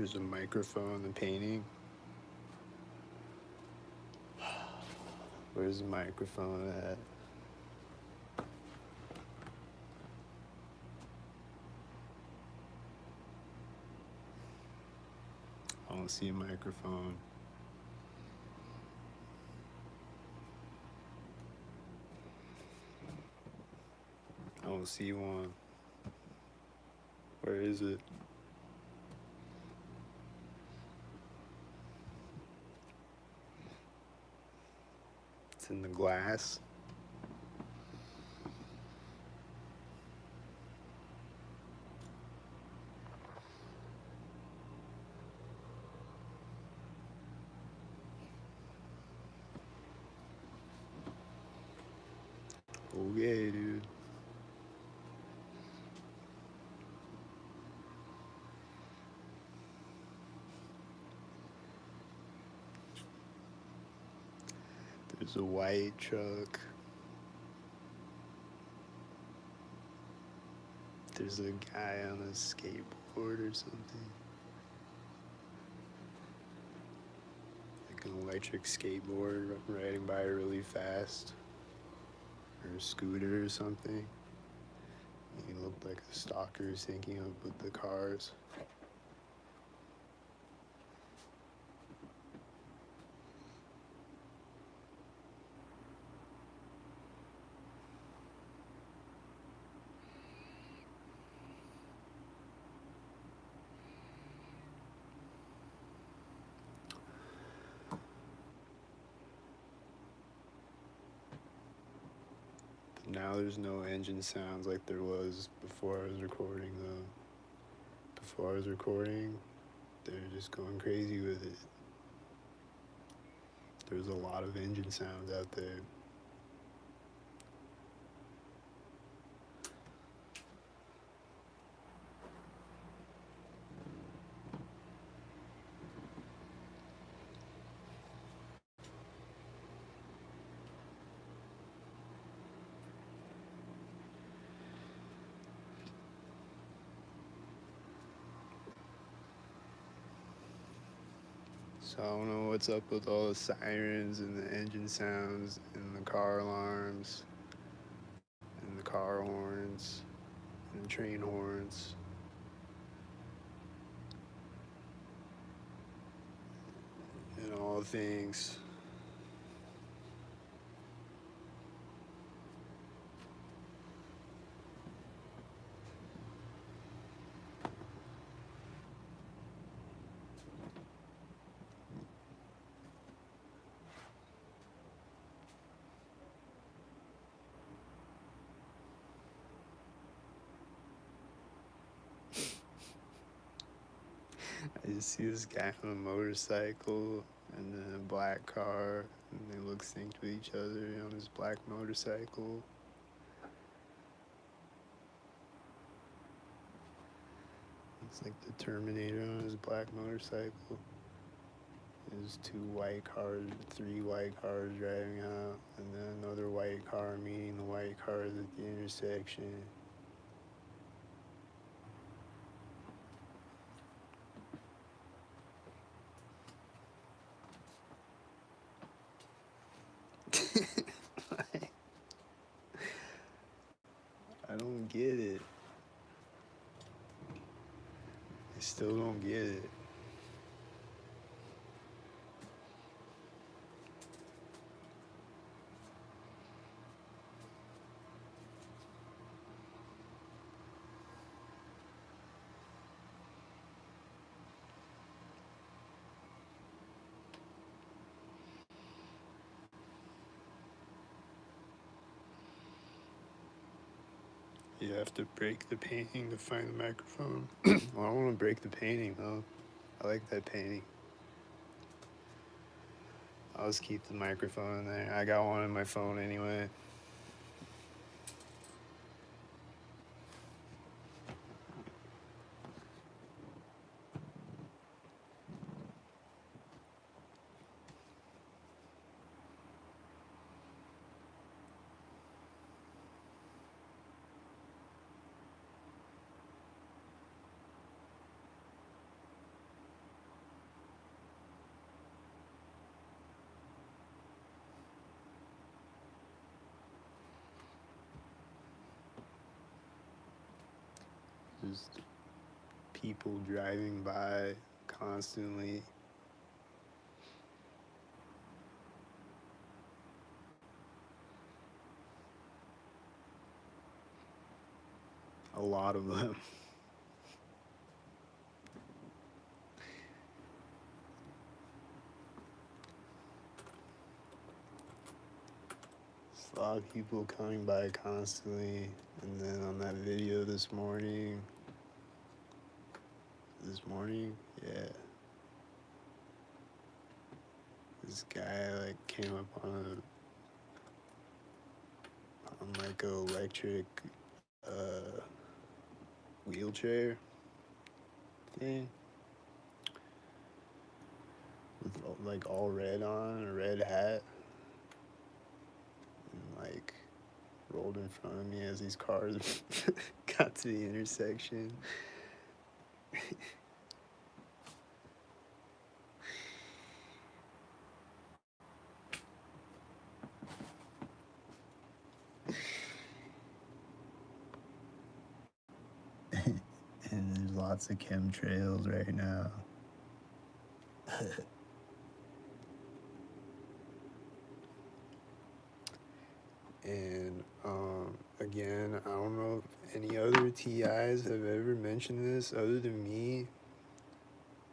There's a microphone in the painting. Where's the microphone at? I don't see a microphone. I don't see one. Where is it? It's in the glass. Okay, dude. There's a white truck. There's a guy on a skateboard or something. Like an electric skateboard riding by really fast. Or a scooter or something. He looked like a stalker syncing up with the cars. But now there's no engine sounds like there was before I was recording though. Before I was recording, they're just going crazy with it. There's a lot of engine sounds out there. So I don't know what's up with all the sirens and the engine sounds and the car alarms and the car horns and the train horns and all things. I just see this guy on a motorcycle and then a black car, and they look synced with each other on his black motorcycle. It's like the Terminator on his black motorcycle. There's three white cars driving out, and then another white car meeting the white cars at the intersection. I don't get it. I still don't get it. You have to break the painting to find the microphone. Well, I don't want to break the painting though. I like that painting. I'll just keep the microphone in there. I got one in my phone anyway. Just people driving by constantly. A lot of them. A lot of people coming by constantly. And then on that video yeah, this guy like came up on like a electric uh, wheelchair thing with like all red on, a red hat, and like rolled in front of me as these cars got to the intersection. And there's lots of chemtrails right now. And again, I don't know if any other TIs have ever mentioned this other than me,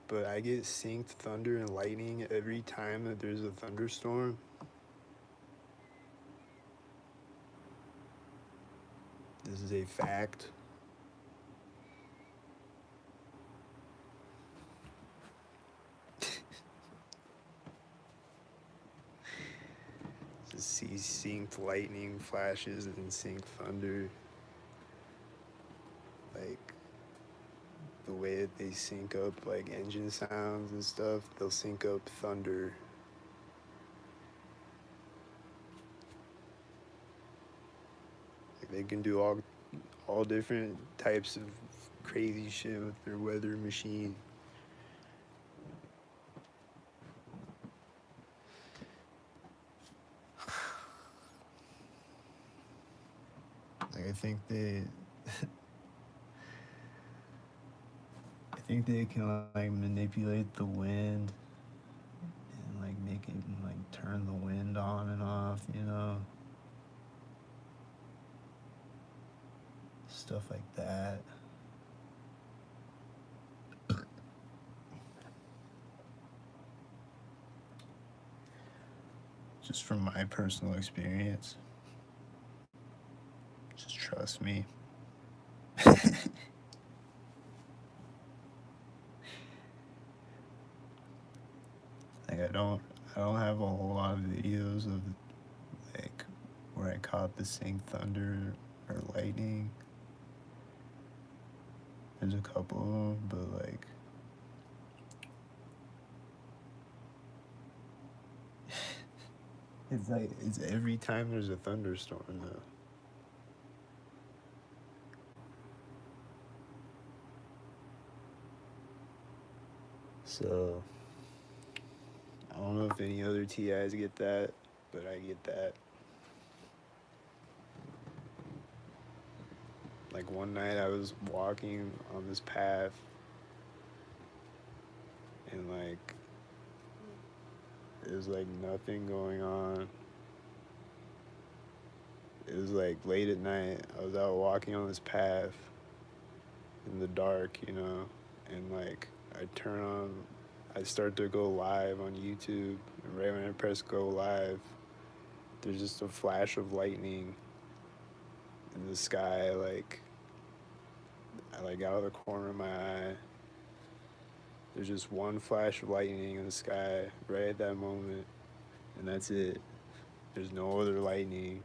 but I get synced thunder and lightning every time that there's a thunderstorm. This is a fact. Just see synced lightning flashes and synced thunder. Like the way that they sync up like engine sounds and stuff, they'll sync up thunder. Like they can do all different types of crazy shit with their weather machine. Like I think they can like manipulate the wind and like make it like turn the wind on and off, you know? Stuff like that. Just from my personal experience. Just trust me. Like I don't have a whole lot of videos of like where I caught the sync thunder or lightning. There's a couple of them, but like it's every time there's a thunderstorm though. So I don't know if any other TIs get that, but I get that. Like one night I was walking on this path and like there's like nothing going on. It was like late at night. I was out walking on this path in the dark, you know, and like I start to go live on YouTube, and right when I press go live, there's just a flash of lightning in the sky, like out of the corner of my eye. There's just one flash of lightning in the sky right at that moment, and that's it. There's no other lightning.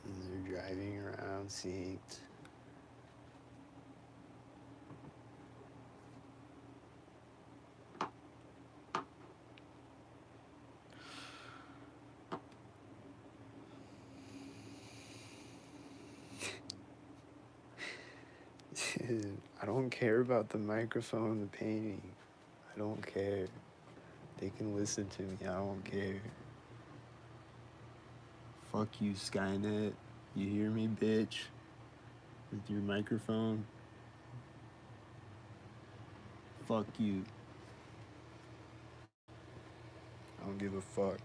And they're driving around synced. I don't care about the microphone, the painting. I don't care. They can listen to me. I don't care. Fuck you, Skynet. You hear me, bitch? With your microphone? Fuck you. I don't give a fuck.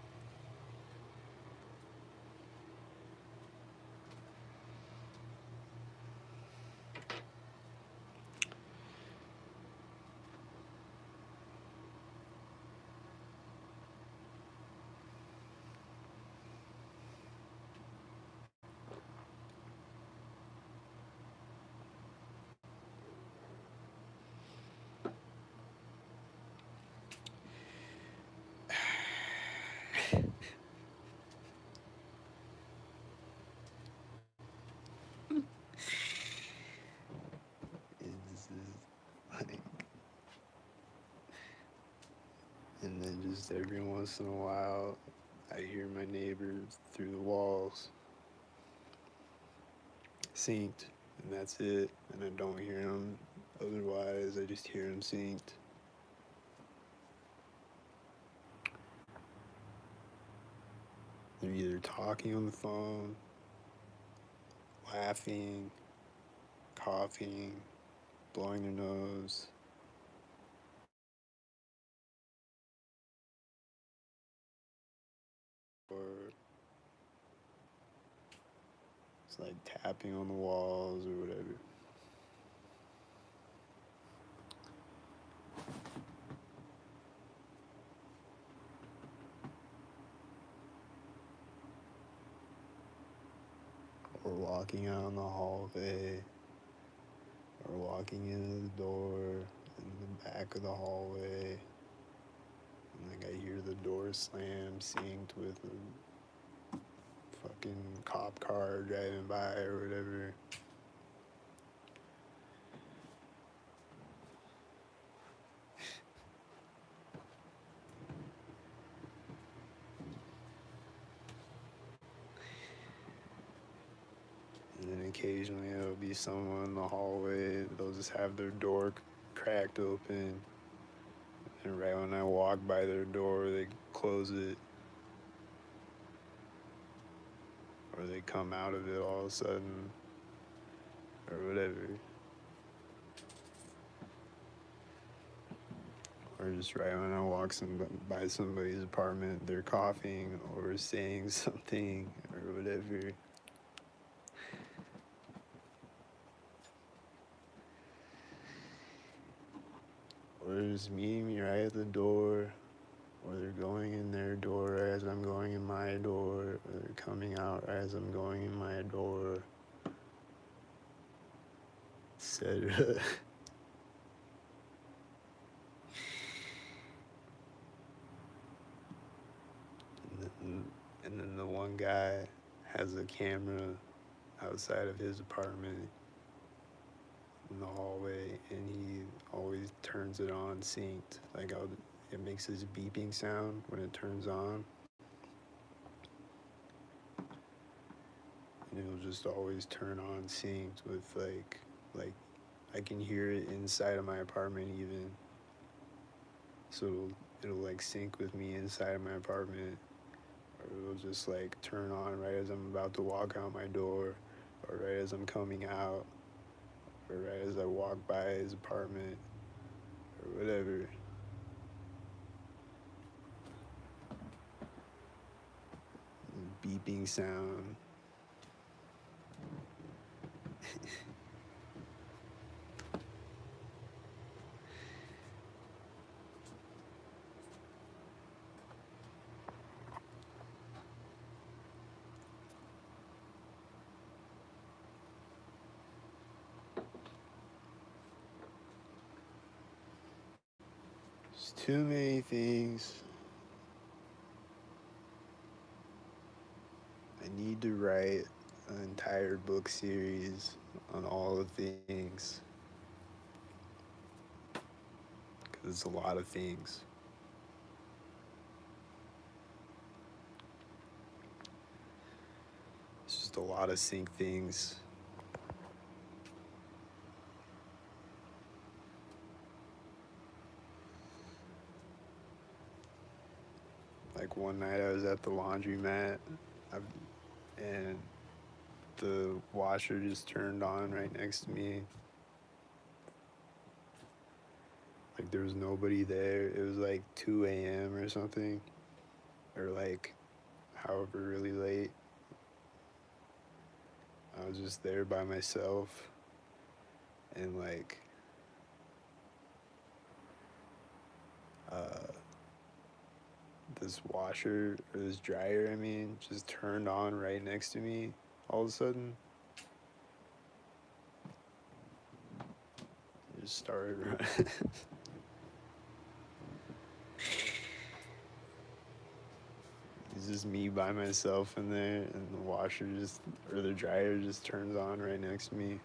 This is like, and then just every once in a while, I hear my neighbors through the walls synced, and that's it. And I don't hear them otherwise. I just hear them synced. They're either talking on the phone, laughing, coughing, blowing their nose, or it's like tapping on the walls or whatever. Or walking out in the hallway, or walking into the door in the back of the hallway. And like I hear the door slam synced with a fucking cop car driving by or whatever. And then occasionally there'll be someone in the hallway, they'll just have their door cracked open. And right when I walk by their door, they close it. Or they come out of it all of a sudden. Or whatever. Or just right when I walk by somebody's apartment, they're coughing or saying something or whatever. Or they're just meeting me right at the door, or they're going in their door as I'm going in my door, or they're coming out as I'm going in my door, etc. And then the one guy has a camera outside of his apartment in the hallway, and he always turns it on synced. Like it makes this beeping sound when it turns on, and it'll just always turn on synced with like I can hear it inside of my apartment even. So it'll like sync with me inside of my apartment, or it'll just like turn on right as I'm about to walk out my door, or right as I'm coming out, or right as I walk by his apartment, or whatever. Beeping sound. There's too many things. I need to write an entire book series on all the things. Because it's a lot of things. It's just a lot of sync things. Like one night I was at the laundromat, I, and the washer just turned on right next to me. Like there was nobody there. It was like 2 a.m. or something, or like however really late. I was just there by myself, and like uh, this washer or this dryer, I mean, just turned on right next to me all of a sudden. It just started running. It's just me by myself in there, and the washer just, or the dryer just turns on right next to me.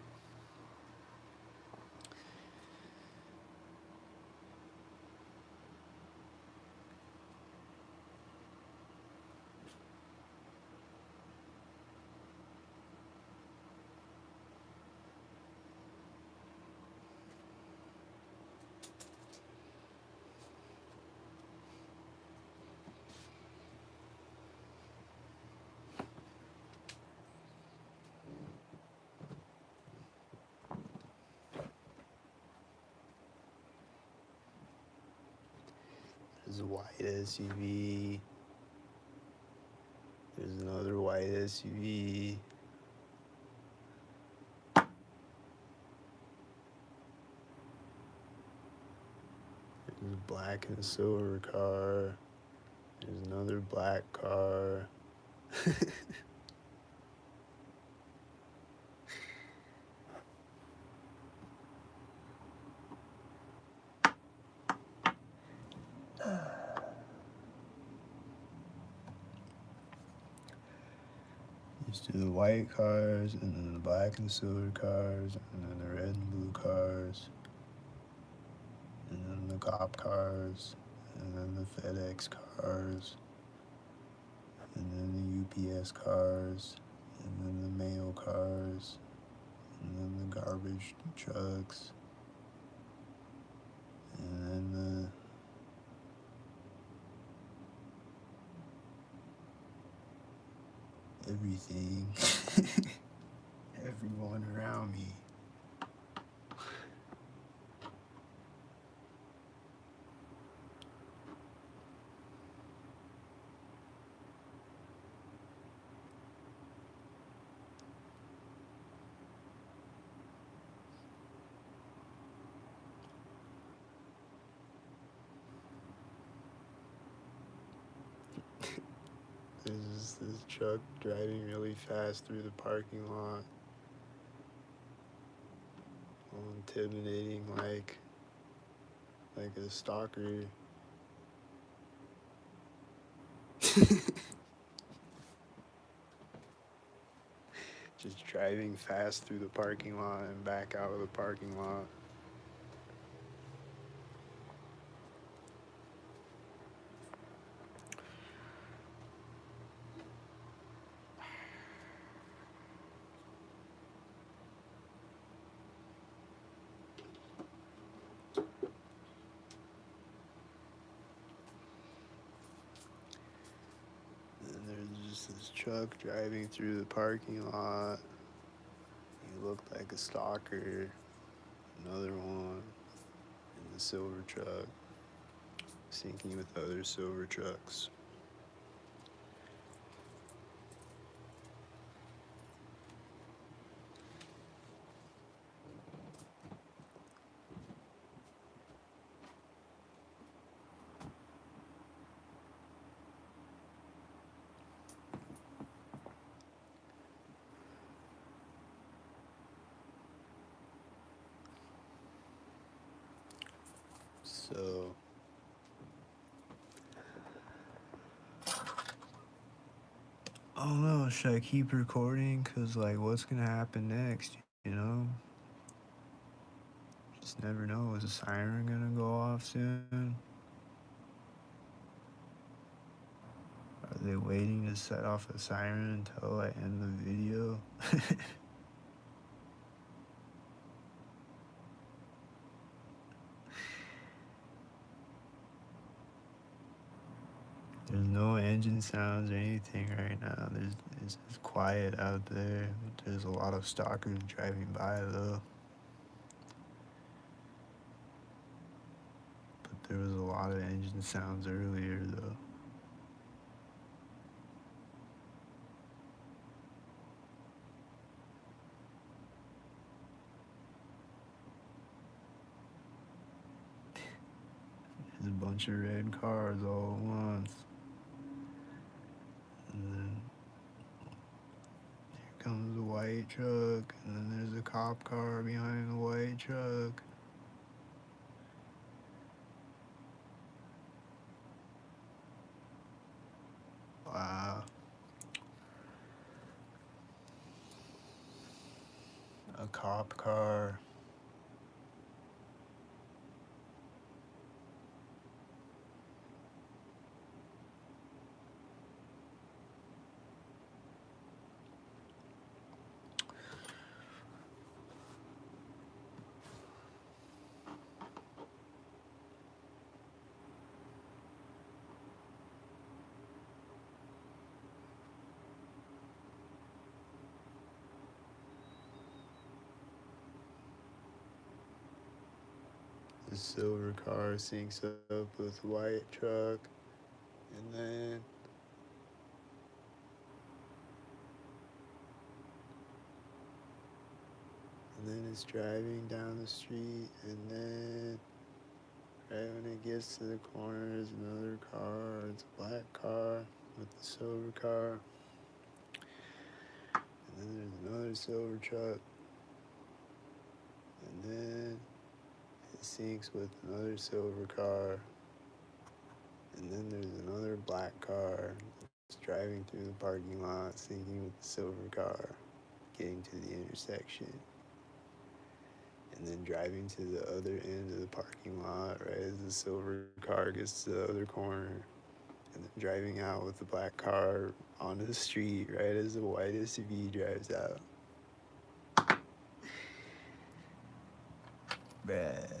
There's a white SUV. There's another white SUV. There's a black and silver car. There's another black car. There's the white cars, and then the black and silver cars, and then the red and blue cars, and then the cop cars, and then the FedEx cars, and then the UPS cars, and then the mail cars, and then the garbage trucks, and then the everything, everyone around me. There's this truck driving really fast through the parking lot, all intimidating, like a stalker. Just driving fast through the parking lot and back out of the parking lot. And there's just this truck driving through the parking lot. He looked like a stalker. Another one in the silver truck, syncing with other silver trucks. So I don't know, should I keep recording? Cause like what's gonna happen next, you know? Just never know. Is a siren gonna go off soon? Are they waiting to set off a siren until I end the video? There's no engine sounds or anything right now. It's just quiet out there. There's a lot of stalkers driving by though. But there was a lot of engine sounds earlier though. There's a bunch of red cars all at once. And then here comes the white truck, and then there's a cop car behind the white truck. Wow. A cop car. The silver car syncs up with white truck, and then it's driving down the street, and then right when it gets to the corner, there's another car. It's a black car with the silver car, and then there's another silver truck, and then it syncs with another silver car, and then there's another black car that's driving through the parking lot, syncing with the silver car, getting to the intersection, and then driving to the other end of the parking lot right as the silver car gets to the other corner, and then driving out with the black car onto the street right as the white SUV drives out. Bruh.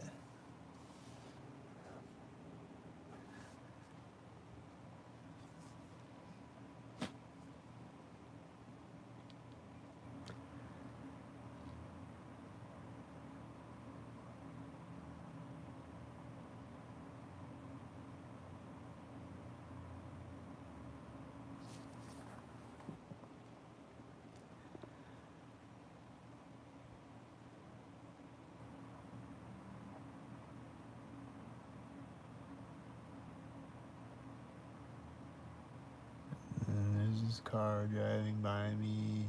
And there's this car driving by me.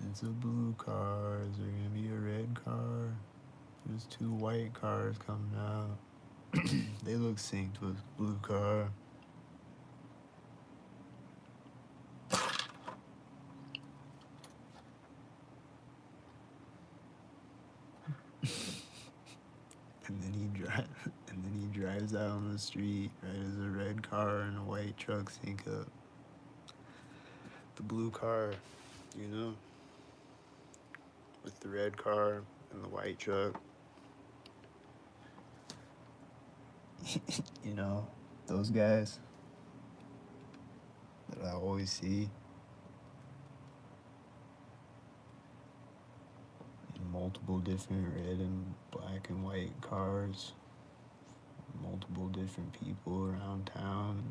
It's a blue car. Is there gonna be a red car? There's two white cars coming out. They look synced with blue car. And then he drives out on the street right as a red car and a white truck sync up. The blue car, you know, with the red car and the white truck. You know, those guys that I always see in multiple different red and black and white cars, multiple different people around town,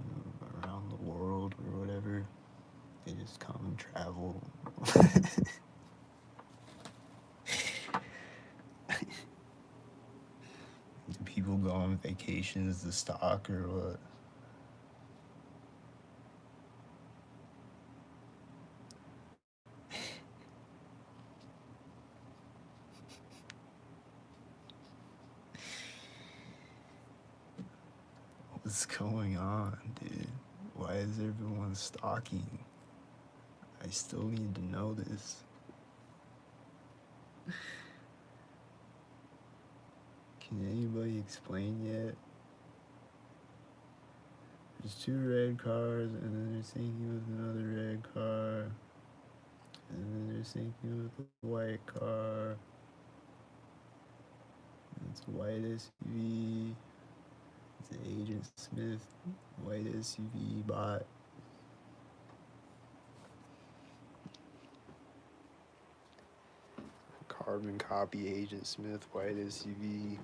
around the world, or whatever. They just come and travel. Do people go on vacations to stalk or what? What's going on, dude? Why is everyone stalking? I still need to know this. Can anybody explain yet? There's two red cars, and then they're syncing with another red car, and then they're syncing with a white car. And it's a white SUV. It's an Agent Smith white SUV bot. Carbon copy Agent Smith white SUV.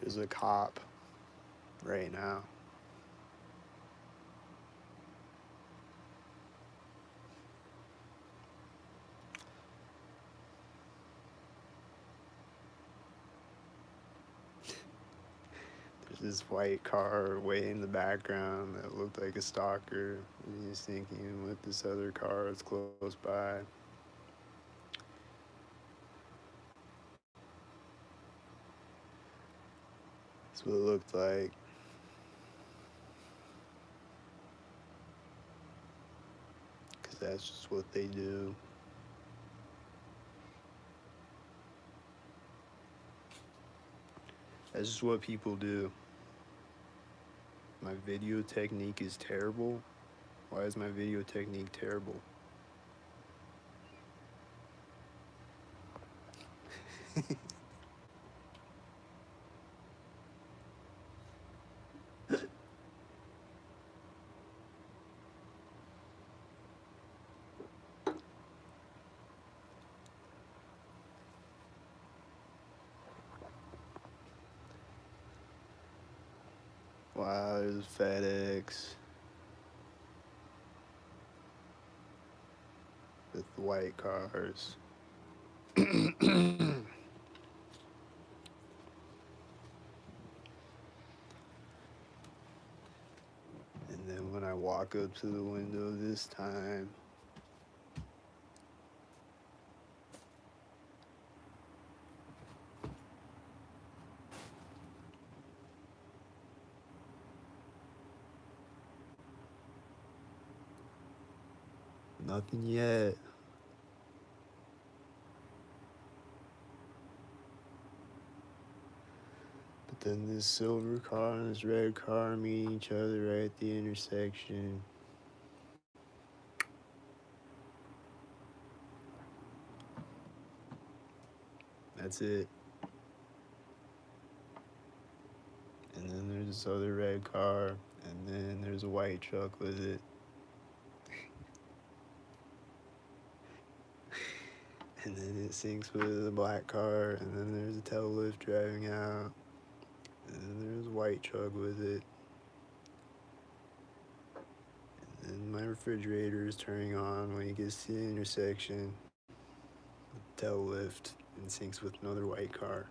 There's a cop right now. There's this white car way in the background that looked like a stalker. And he's thinking with this other car that's close by. That's what it looked like. Because that's just what they do. That's just what people do. My video technique is terrible. Why is my video technique terrible? Wow, there's FedEx with the white cars. And then when I walk up to the window this time, nothing yet. But then this silver car and this red car meet each other right at the intersection. That's it. And then there's this other red car, and then there's a white truck with it. And then it syncs with a black car, and then there's a tail lift driving out, and then there's a white truck with it. And then my refrigerator is turning on when it gets to the intersection. Tail lift and syncs with another white car.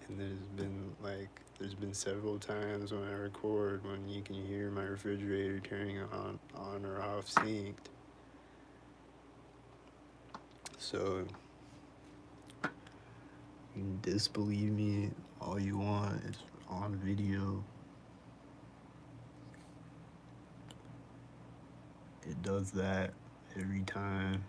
And there's been several times when I record when you can hear my refrigerator turning on or off synced. So you can disbelieve me all you want. It's on video. It does that every time.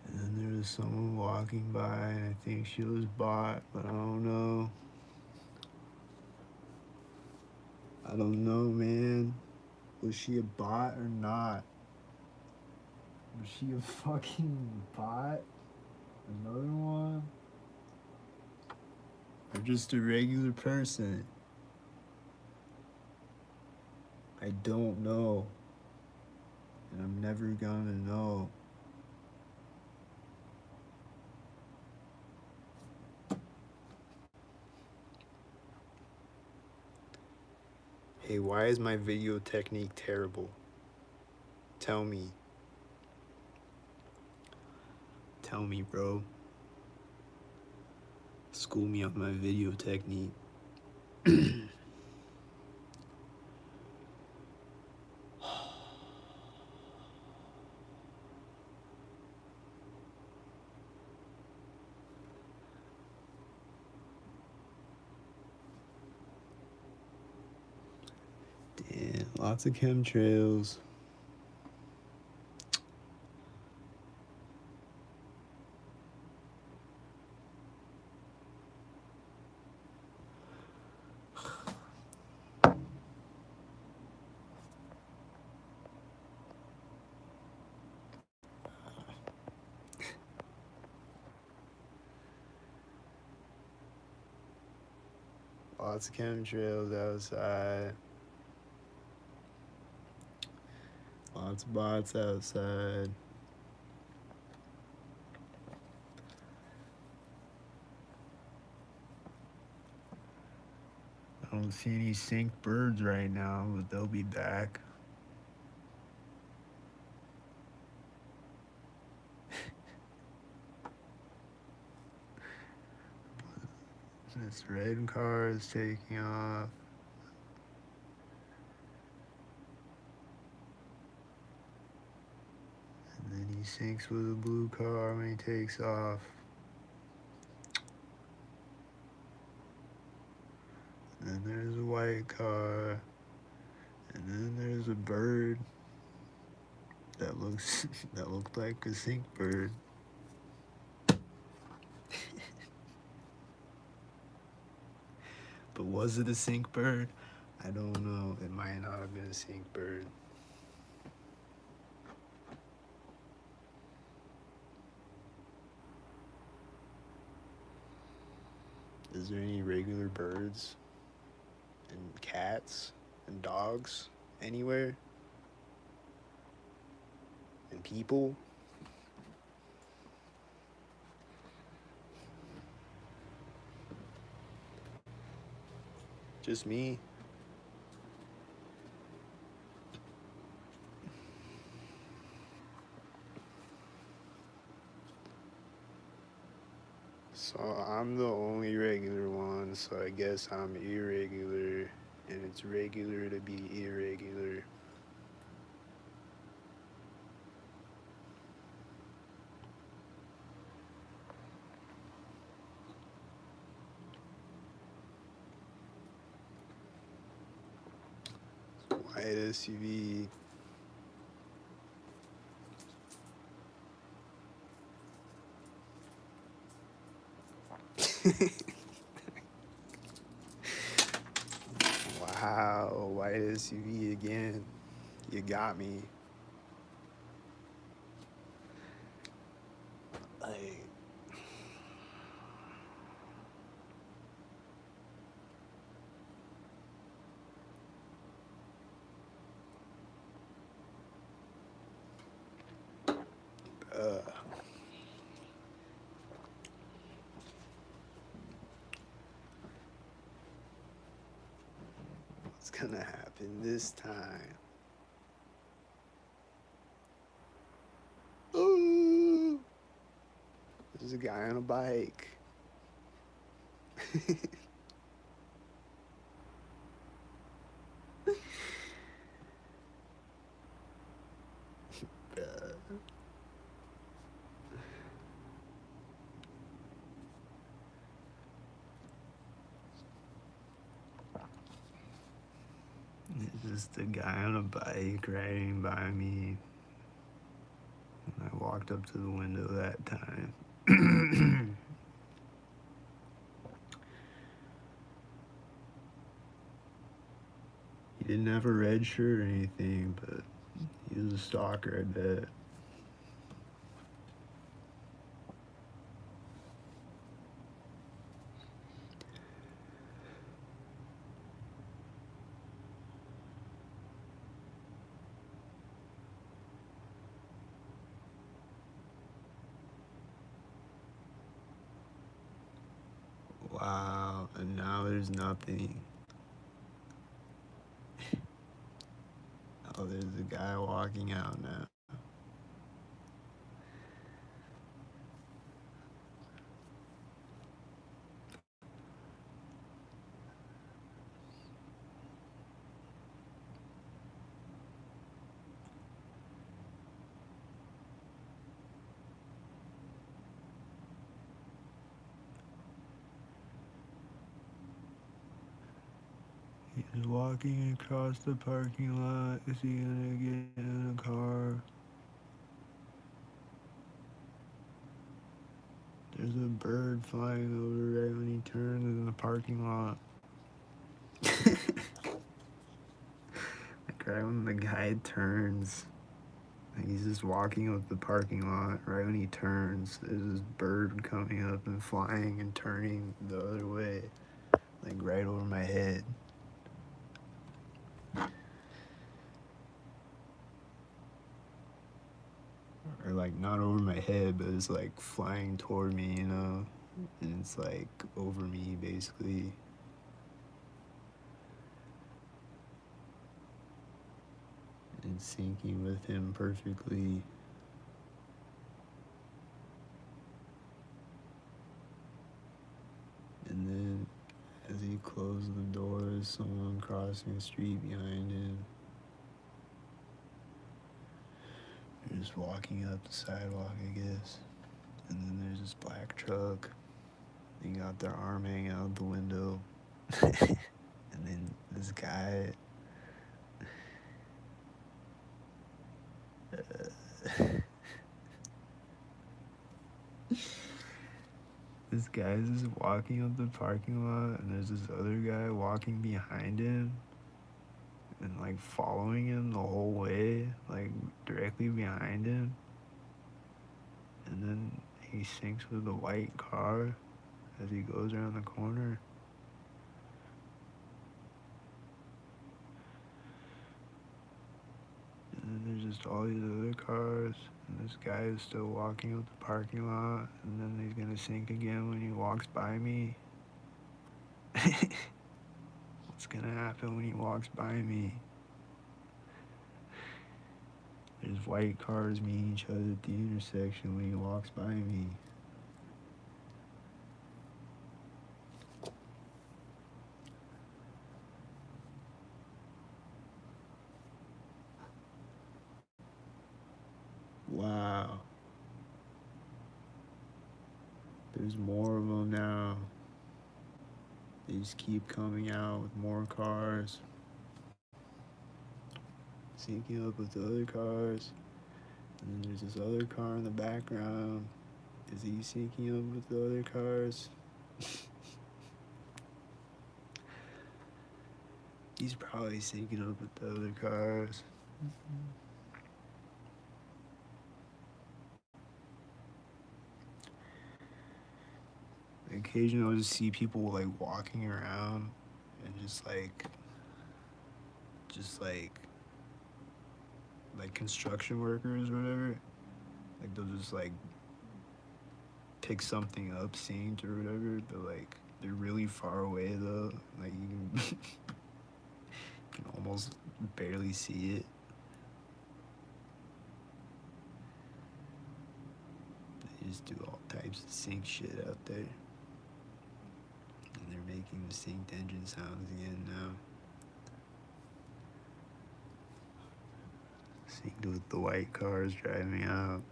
And then there was someone walking by, and I think she was bot, but I don't know. I don't know, man. Was she a bot or not? Was she a fucking bot? Another one? Or just a regular person? I don't know. And I'm never gonna know. Hey, why is my video technique terrible? Tell me. Tell me, bro. School me on my video technique. Lots of chemtrails. Lots of chemtrails outside. Lots of bots outside. I don't see any synced birds right now, but they'll be back. This red car is taking off. And then he syncs with a blue car when he takes off. And then there's a white car. And then there's a bird that looked like a sync bird. But was it a sync bird? I don't know. It might not have been a sync bird. Is there any regular birds and cats and dogs anywhere? And people? Just me? So I'm the only regular one, so I guess I'm irregular, and it's regular to be irregular. White SUV. Wow, white SUV again. You got me. Like, what's gonna happen this time? Ooh, there's a guy on a bike. Just a guy on a bike riding by me. I walked up to the window that time. He didn't have a red shirt or anything, but he was a stalker, I bet. Wow, and now there's nothing. Oh, there's a guy walking out now. He's walking across the parking lot. Is he gonna get in a car? There's a bird flying over right when he turns in the parking lot. Like right when the guy turns, like he's just walking up the parking lot. Right when he turns, there's this bird coming up and flying and turning the other way, like right over my head. Or like not over my head, but it's like flying toward me, you know? And it's like over me basically. And syncing with him perfectly. And then as he closed the doors, someone crossing the street behind him. They're just walking up the sidewalk, I guess. And then there's this black truck. They got their arm hanging out the window. And then this guy. This guy's just walking up the parking lot, and there's this other guy walking behind him and like following him the whole way, like directly behind him. And then he syncs with the white car as he goes around the corner. And then there's just all these other cars, and this guy is still walking up the parking lot, and then he's gonna sync again when he walks by me. What's gonna happen when he walks by me? There's white cars meeting each other at the intersection when he walks by me. Wow. There's more of them now. They just keep coming out with more cars. Syncing up with the other cars. And then there's this other car in the background. Is he syncing up with the other cars? He's probably syncing up with the other cars. Occasionally I'll just see people like walking around and just like construction workers or whatever. Like they'll just like pick something up, synced or whatever, but like they're really far away though. Like you can almost barely see it. They just do all types of sync shit out there. And they're making the synced engine sounds again now. Synced with the white cars driving out.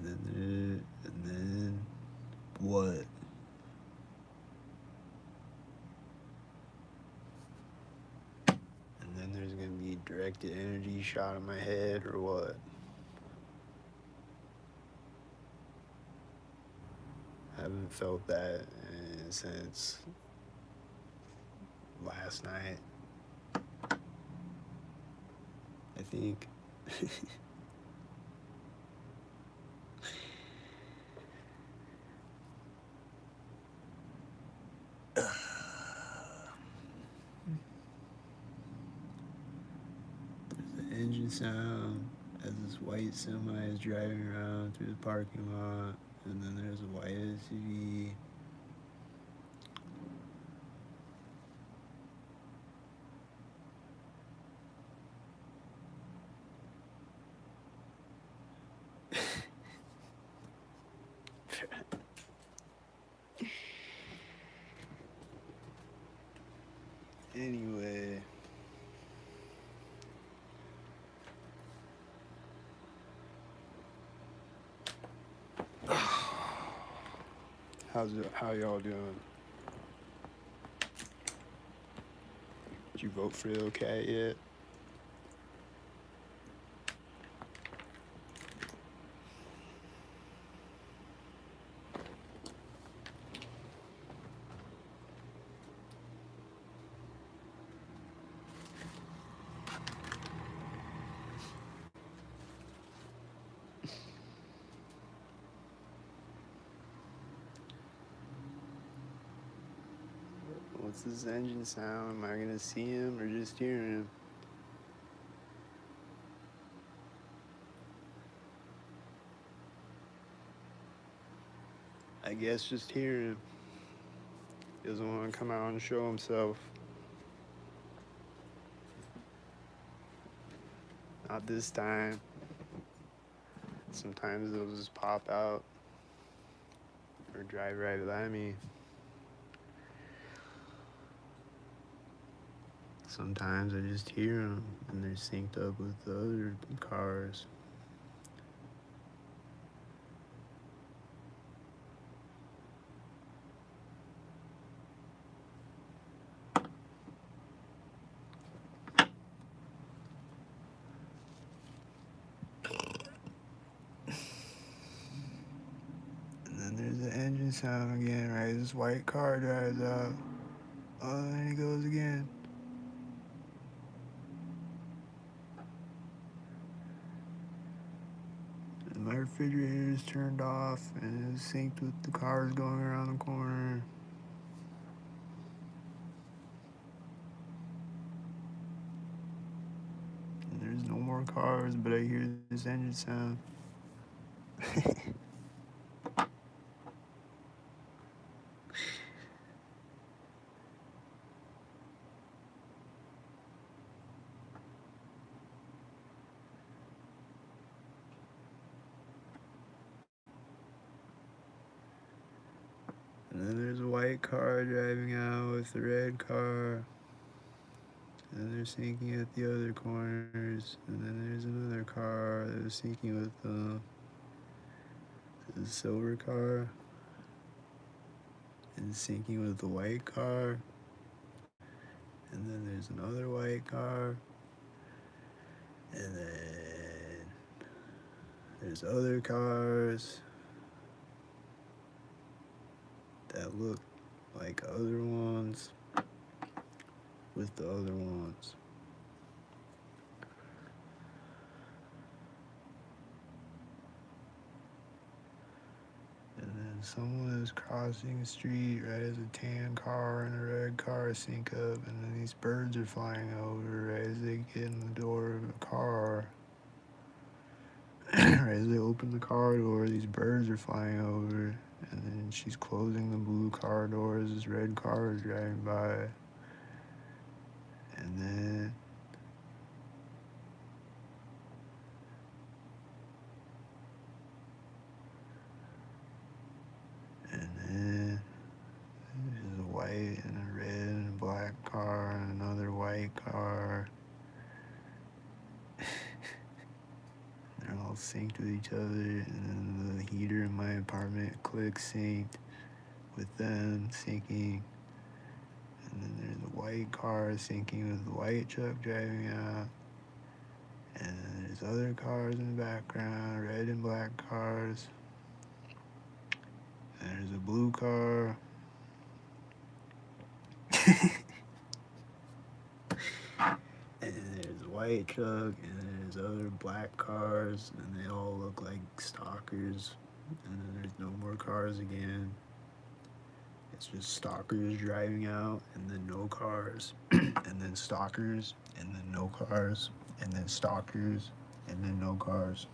And then what? And then there's gonna be directed energy shot in my head or what? I haven't felt that since last night, I think. There's the engine sound as this white semi is driving around through the parking lot, and then there's a white SUV. Anyway, How y'all doing? Did you vote for the cat yet? What's this engine sound? Am I gonna see him or just hear him? I guess just hear him. He doesn't want to come out and show himself. Not this time. Sometimes they'll just pop out or drive right by me. Sometimes I just hear them and they're synced up with the other cars. And then there's the engine sound again, right? This white car drives out. Oh, and he goes again. And my refrigerator is turned off and it's synced with the cars going around the corner. And there's no more cars, but I hear this engine sound. And then there's a white car driving out with the red car. And they're syncing at the other corners. And then there's another car that is syncing with the silver car. And syncing with the white car. And then there's another white car. And then there's other cars that look like other ones with the other ones. And then someone is crossing the street right as a tan car and a red car sync up, and then these birds are flying over right as they get in the door of the car. Right as they open the car door, these birds are flying over, and then she's closing the blue car door as this red car is driving by. And then there's a white and a red and a black car and another white car. They're all synced with each other, and then the heater in my apartment clicks synced with them syncing. And then there's a white car syncing with the white truck driving out. And then there's other cars in the background, red and black cars. And there's a blue car. And there's a white truck, and there's other black cars, and they all look like stalkers. And then there's no more cars again. It's just stalkers driving out, and then no cars, and then stalkers, and then no cars, and then stalkers, and then no cars.